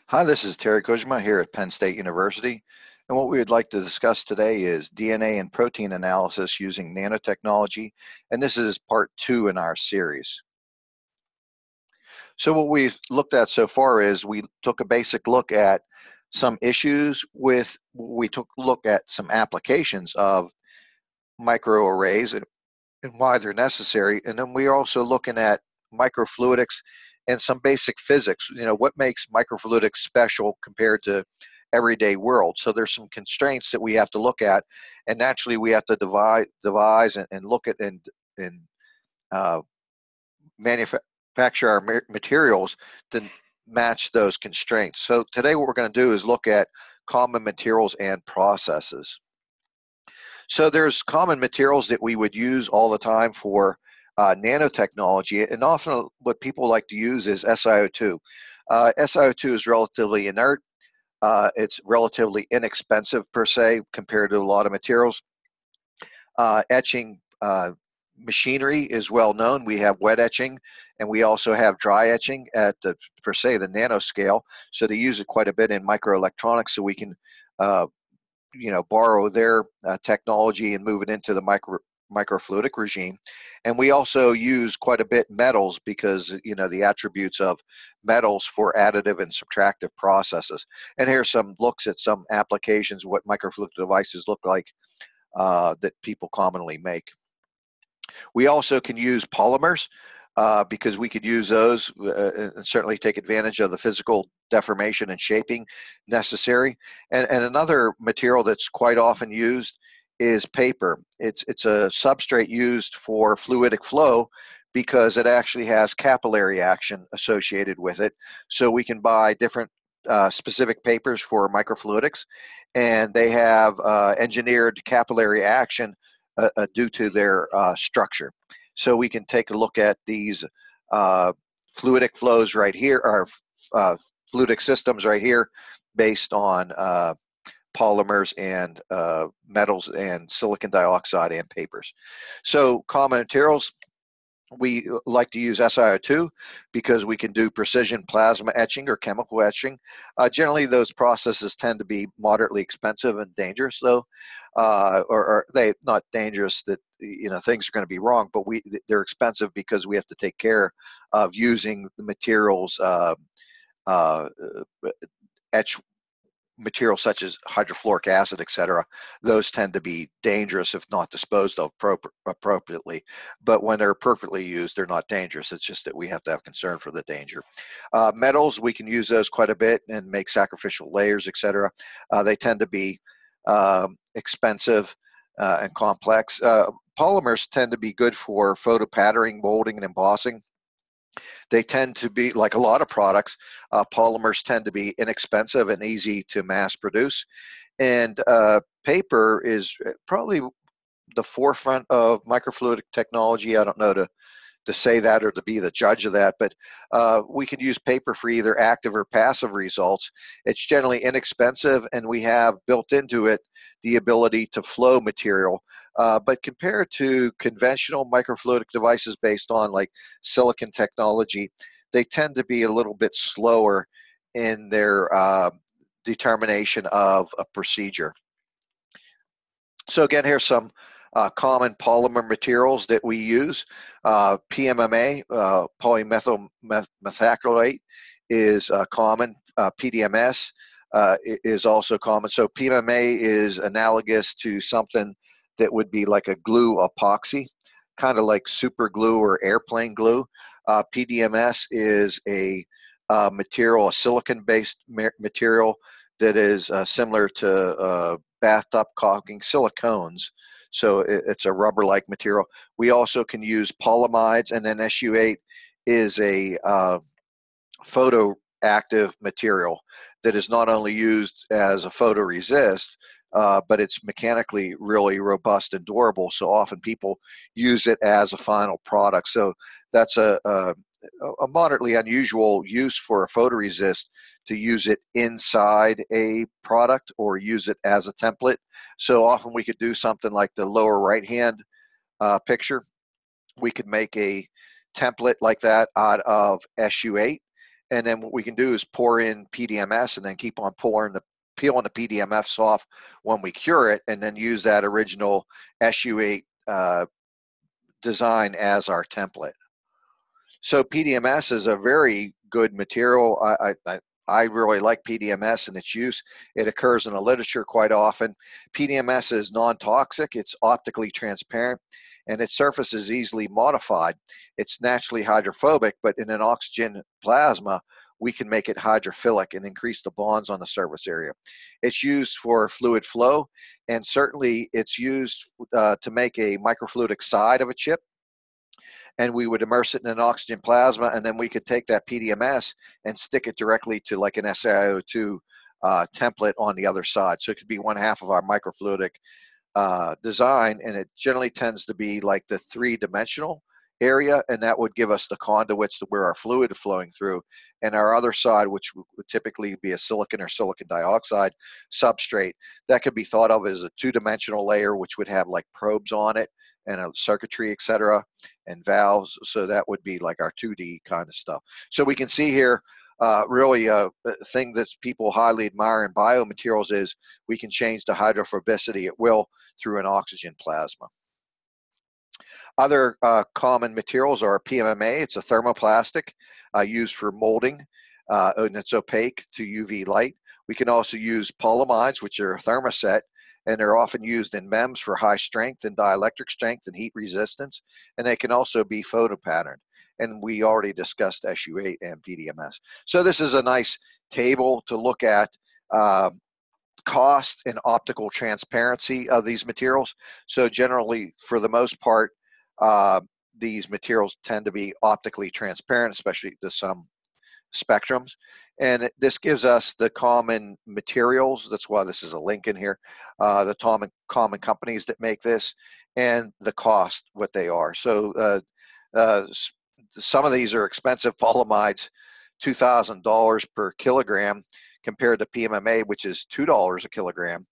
Hi, this is Terry Kuzma here at Penn State University. And what we would like to discuss today is DNA and protein analysis using nanotechnology. And this is part 2 in our series. So what we've looked at so far is we took a basic look at some issues we took a look at some applications of microarrays and why they're necessary. And then we're also looking at microfluidics and some basic physics. What makes microfluidics special compared to everyday world. So there's some constraints that we have to look at, and naturally we have to devise and look at and uh, manufacture our materials to match those constraints. So today what we're going to do is look at common materials and processes. So there's common materials that we would use all the time for nanotechnology, and often what people like to use is SiO2. SiO2 is relatively inert. It's relatively inexpensive per se compared to a lot of materials. Etching machinery is well known. We have wet etching, and we also have dry etching at the per se the nanoscale. So they use it quite a bit in microelectronics. So we can borrow their technology and move it into the microfluidic regime. And we also use quite a bit metals because the attributes of metals for additive and subtractive processes. And here's some looks at some applications, what microfluidic devices look like that people commonly make. We also can use polymers because we could use those and certainly take advantage of the physical deformation and shaping necessary. And another material that's quite often used is paper. It's a substrate used for fluidic flow because it actually has capillary action associated with it. So we can buy different specific papers for microfluidics, and they have engineered capillary action due to their structure. So we can take a look at these fluidic flows right here, or fluidic systems right here, based on polymers and metals and silicon dioxide and papers. So common materials, we like to use SiO2 because we can do precision plasma etching or chemical etching. Generally, those processes tend to be moderately expensive and dangerous, though, or they not dangerous that things are going to be wrong, but they're expensive because we have to take care of using the materials uh, etch materials such as hydrofluoric acid, etc. Those tend to be dangerous if not disposed of appropriately. But when they're perfectly used, they're not dangerous. It's just that we have to have concern for the danger. Metals, we can use those quite a bit and make sacrificial layers, etc. They tend to be expensive and complex. Polymers tend to be good for photo patterning, molding, and embossing. They tend to be, like a lot of products, polymers tend to be inexpensive and easy to mass produce. And paper is probably the forefront of microfluidic technology. I don't know to say that or to be the judge of that, but we can use paper for either active or passive results. It's generally inexpensive, and we have built into it the ability to flow material. But compared to conventional microfluidic devices based on like silicon technology, they tend to be a little bit slower in their determination of a procedure. So again, here's some common polymer materials that we use. PMMA, polymethyl methacrylate, is common. PDMS is also common. So PMMA is analogous to something that would be like a glue epoxy, kind of like super glue or airplane glue. PDMS is a material, a silicon-based material that is similar to bathtub caulking silicones. So it's a rubber-like material. We also can use polyamides, and then SU8 is a photoactive material that is not only used as a photoresist, but it's mechanically really robust and durable. So often people use it as a final product. So that's a moderately unusual use for a photoresist, to use it inside a product or use it as a template. So often we could do something like the lower right hand picture. We could make a template like that out of SU8, and then what we can do is pour in PDMS and then keep on peeling the PDMS off when we cure it, and then use that original SU8 design as our template. So PDMS is a very good material. I really like PDMS and its use. It occurs in the literature quite often. PDMS is non-toxic, it's optically transparent, and its surface is easily modified. It's naturally hydrophobic, but in an oxygen plasma, we can make it hydrophilic and increase the bonds on the surface area. It's used for fluid flow, and certainly it's used to make a microfluidic side of a chip, and we would immerse it in an oxygen plasma, and then we could take that PDMS and stick it directly to like an SiO2 template on the other side. So it could be one half of our microfluidic design, and it generally tends to be like the three-dimensional area, and that would give us the conduits to where our fluid is flowing through. And our other side, which would typically be a silicon or silicon dioxide substrate, that could be thought of as a two-dimensional layer, which would have like probes on it and a circuitry, etc., and valves. So that would be like our 2D kind of stuff. So we can see here, really a thing that people highly admire in biomaterials is we can change the hydrophobicity at will through an oxygen plasma. Other common materials are PMMA. It's a thermoplastic used for molding, and it's opaque to UV light. We can also use polyamides, which are a thermoset, and they're often used in MEMS for high strength and dielectric strength and heat resistance, and they can also be photopatterned. And we already discussed SU8 and PDMS. So this is a nice table to look at cost and optical transparency of these materials. So generally, for the most part, these materials tend to be optically transparent, especially to some spectrums. And this gives us the common materials. That's why this is a link in here. The common companies that make this and the cost, what they are. So some of these are expensive polyamides, $2,000 per kilogram, compared to PMMA, which is $2 a kilogram.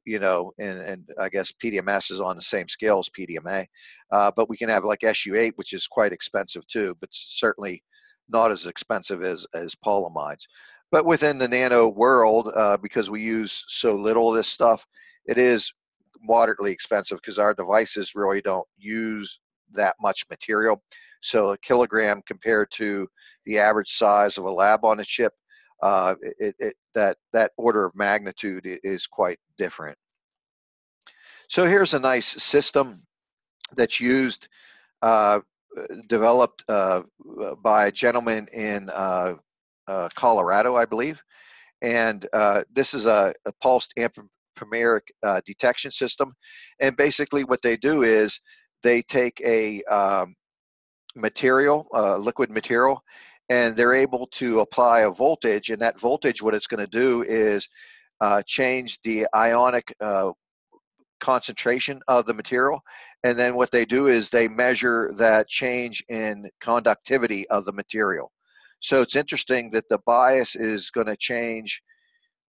You know, and I guess PDMS is on the same scale as PDMA, but we can have like SU8, which is quite expensive too, but certainly not as expensive as polyamides. But within the nano world, because we use so little of this stuff, it is moderately expensive because our devices really don't use that much material. So a kilogram compared to the average size of a lab on a chip, that order of magnitude is quite different. So here's a nice system that's used, developed by a gentleman in Colorado, I believe. And this is a pulsed anthropomeric detection system. And basically what they do is they take a material, liquid material, and they're able to apply a voltage, and that voltage, what it's going to do is change the ionic concentration of the material, and then what they do is they measure that change in conductivity of the material. So it's interesting that the bias is going to change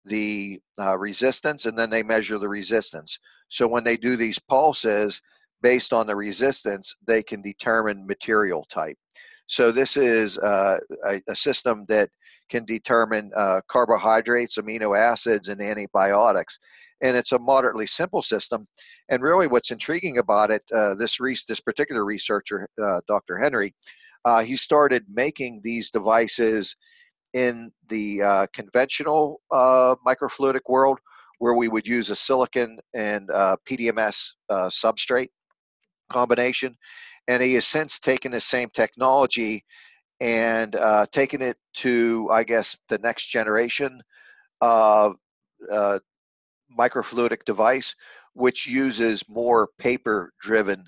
the resistance, and then they measure the resistance. So when they do these pulses based on the resistance, they can determine material type. So this is a system that can determine carbohydrates, amino acids, and antibiotics. And it's a moderately simple system. And really what's intriguing about it, this particular researcher, Dr. Henry, he started making these devices in the conventional microfluidic world, where we would use a silicon and PDMS substrate combination. And he has since taken the same technology and taken it to, I guess, the next generation of microfluidic device, which uses more paper-driven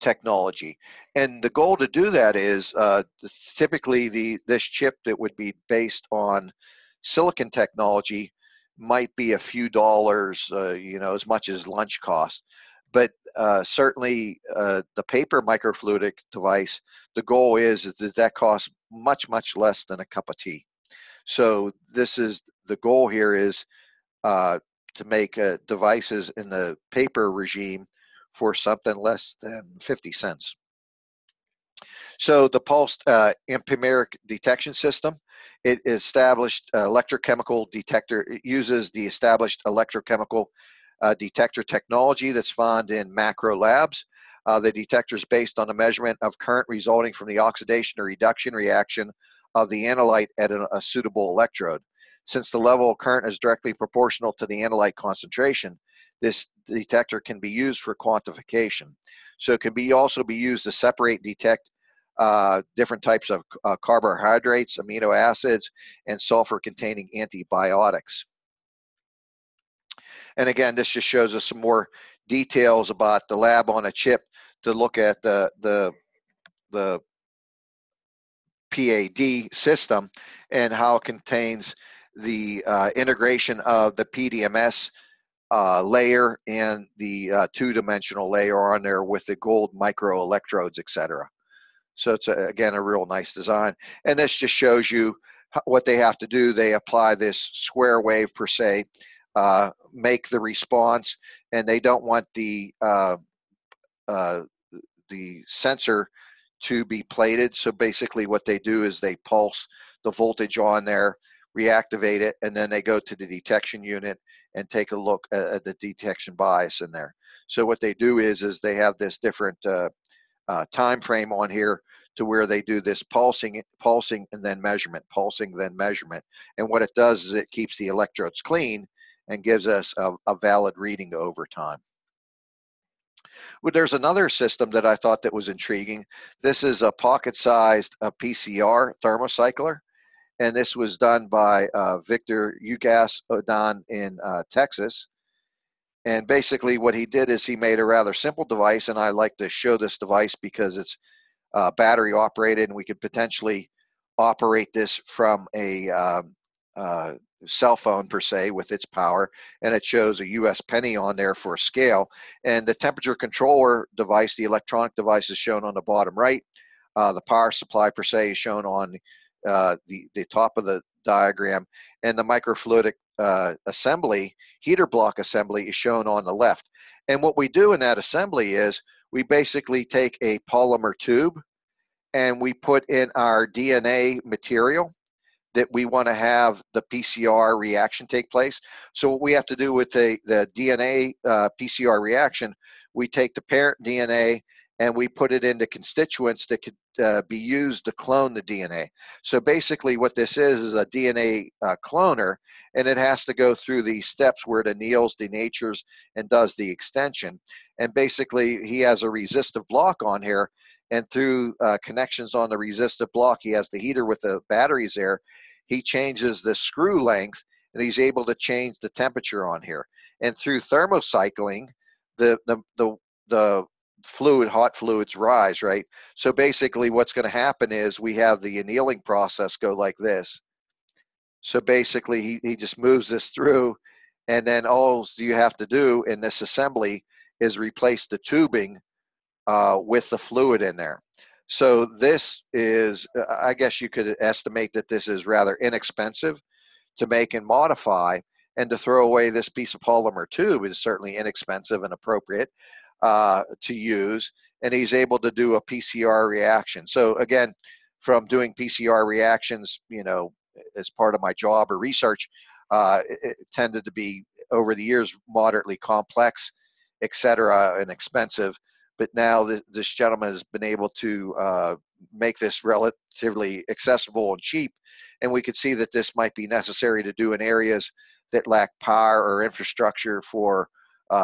technology. And the goal to do that is typically this chip that would be based on silicon technology might be a few dollars, you know, as much as lunch cost. But certainly the paper microfluidic device, the goal is that costs much, much less than a cup of tea. So this is the goal here is to make devices in the paper regime for something less than 50 cents. So the pulsed imprimeric detection system, it established electrochemical detector. It uses the established electrochemical detector technology that's found in macro labs. The detector is based on the measurement of current resulting from the oxidation or reduction reaction of the analyte at a suitable electrode. Since the level of current is directly proportional to the analyte concentration, this detector can be used for quantification. So it can also be used to separate, detect different types of carbohydrates, amino acids, and sulfur-containing antibiotics. And again, this just shows us some more details about the lab on a chip to look at the PAD system and how it contains the integration of the PDMS layer and the two-dimensional layer on there with the gold microelectrodes, etc. So it's, again, a real nice design. And this just shows you what they have to do. They apply this square wave per se, make the response, and they don't want the sensor to be plated. So basically what they do is they pulse the voltage on there, reactivate it, and then they go to the detection unit and take a look at the detection bias in there. So what they do is they have this different time frame on here to where they do this pulsing and then measurement, pulsing, then measurement. And what it does is it keeps the electrodes clean and gives us a valid reading over time. Well, there's another system that I thought that was intriguing. This is a pocket-sized PCR thermocycler, and this was done by Victor Ugas Odan in Texas. And basically what he did is he made a rather simple device, and I like to show this device because it's battery operated, and we could potentially operate this from a cell phone per se with its power, and it shows a US penny on there for a scale. And the temperature controller device, the electronic device, is shown on the bottom right. The power supply per se is shown on the top of the diagram, and the microfluidic assembly, heater block assembly, is shown on the left. And what we do in that assembly is we basically take a polymer tube and we put in our DNA material that we want to have the PCR reaction take place. So what we have to do with the DNA PCR reaction, we take the parent DNA and we put it into constituents that could be used to clone the DNA. So basically what this is a DNA cloner, and it has to go through the steps where it anneals, denatures, and does the extension. And basically he has a resistive block on here, and through connections on the resistive block, he has the heater with the batteries there. He changes the screw length, and he's able to change the temperature on here. And through thermocycling, the hot fluids rise, right? So basically what's going to happen is we have the annealing process go like this. So basically he just moves this through, and then all you have to do in this assembly is replace the tubing with the fluid in there. So this is, I guess you could estimate that this is rather inexpensive to make and modify, and to throw away this piece of polymer tube is certainly inexpensive and appropriate to use. And he's able to do a PCR reaction. So again, from doing PCR reactions, as part of my job or research, it tended to be over the years moderately complex, etc., and expensive. But now this gentleman has been able to make this relatively accessible and cheap, and we could see that this might be necessary to do in areas that lack power or infrastructure for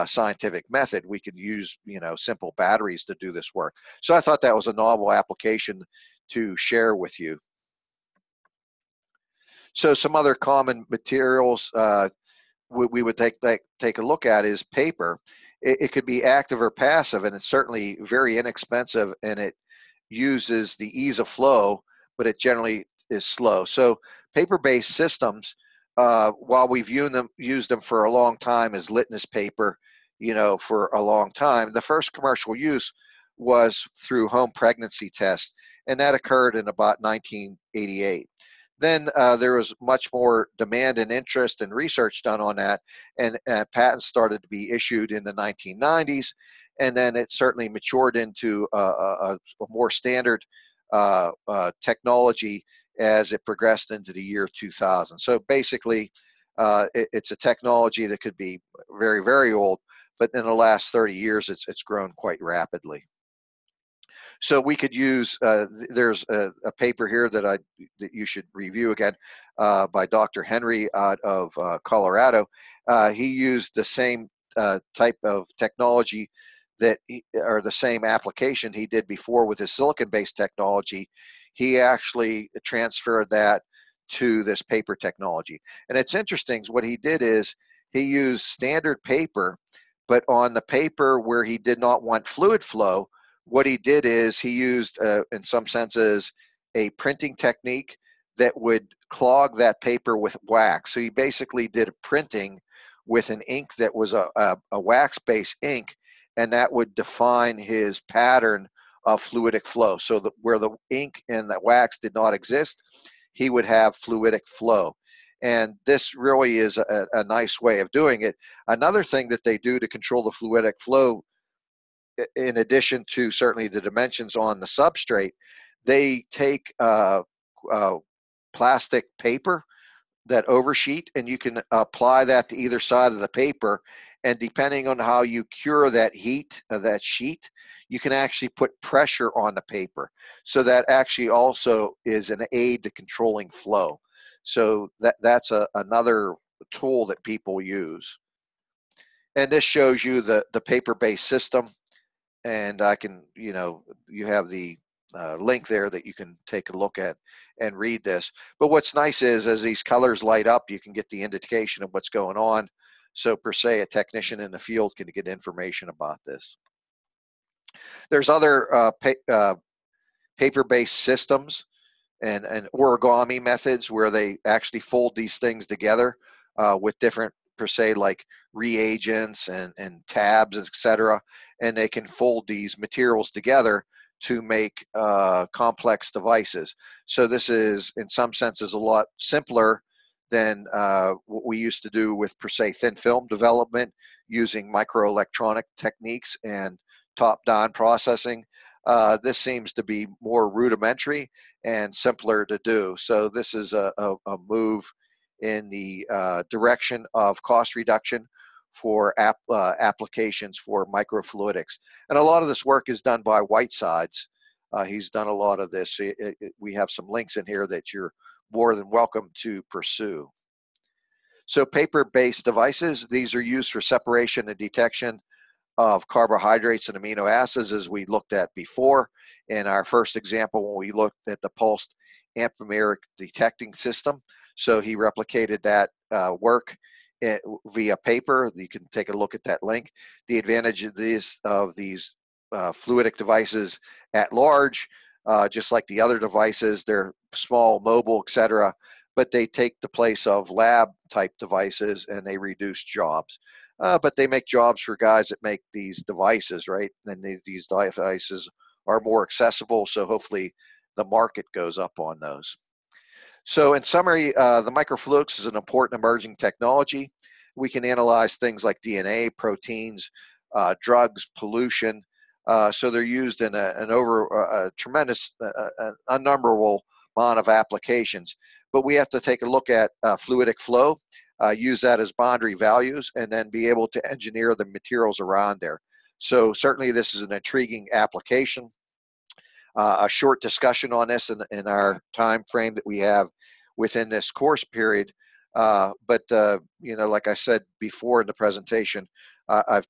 scientific method. We could use simple batteries to do this work. So I thought that was a novel application to share with you. So some other common materials we would take a look at is paper. It could be active or passive, and it's certainly very inexpensive, and it uses the ease of flow, but it generally is slow. So paper-based systems, while we've used them for a long time as litmus paper, for a long time, the first commercial use was through home pregnancy tests, and that occurred in about 1988. Then there was much more demand and interest and research done on that, and patents started to be issued in the 1990s. and then it certainly matured into a more standard technology as it progressed into the year 2000. So basically, it's a technology that could be very, very old, but in the last 30 years, it's grown quite rapidly. So we could use, there's a paper here that you should review again, by Dr. Henry out of Colorado. He used the same type of technology or the same application he did before with his silicon-based technology. He actually transferred that to this paper technology. And it's interesting, what he did is he used standard paper, but on the paper where he did not want fluid flow, what he did is he used, in some senses, a printing technique that would clog that paper with wax. So he basically did a printing with an ink that was a wax-based ink, and that would define his pattern of fluidic flow. So where the ink and the wax did not exist, he would have fluidic flow. And this really is a nice way of doing it. Another thing that they do to control the fluidic flow, in addition to certainly the dimensions on the substrate, they take plastic paper, that oversheet, and you can apply that to either side of the paper. And depending on how you cure that heat of that sheet, you can actually put pressure on the paper. So that actually also is an aid to controlling flow. So that's another tool that people use. And this shows you the paper-based system. And I can, you have the link there that you can take a look at and read this. But what's nice is as these colors light up, you can get the indication of what's going on. So per se, a technician in the field can get information about this. There's other paper-based systems and origami methods where they actually fold these things together with different, per se, like reagents and tabs, etc. And they can fold these materials together to make complex devices. So this is, in some senses, a lot simpler than what we used to do with, per se, thin film development using microelectronic techniques and top-down processing. This seems to be more rudimentary and simpler to do. So this is a move in the direction of cost reduction for applications for microfluidics. And a lot of this work is done by Whitesides. He's done a lot of this. We have some links in here that you're more than welcome to pursue. So paper-based devices, these are used for separation and detection of carbohydrates and amino acids, as we looked at before in our first example when we looked at the pulsed ampomeric detecting system. So he replicated that work via paper. You can take a look at that link. The advantage of these fluidic devices at large, just like the other devices, they're small, mobile, etc., but they take the place of lab type devices and they reduce jobs. But they make jobs for guys that make these devices, right? And these devices are more accessible, so hopefully the market goes up on those. So in summary, the microfluidics is an important emerging technology. We can analyze things like DNA, proteins, drugs, pollution. So they're used in a tremendous, unnumberable amount of applications. But we have to take a look at fluidic flow, use that as boundary values, and then be able to engineer the materials around there. So certainly this is an intriguing application. A short discussion on this in our time frame that we have within this course period. But like I said before in the presentation, I've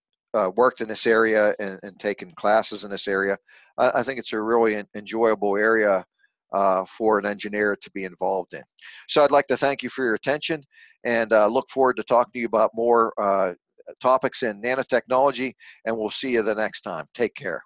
worked in this area and taken classes in this area. I think it's a really enjoyable area for an engineer to be involved in. So I'd like to thank you for your attention and look forward to talking to you about more topics in nanotechnology, and we'll see you the next time. Take care.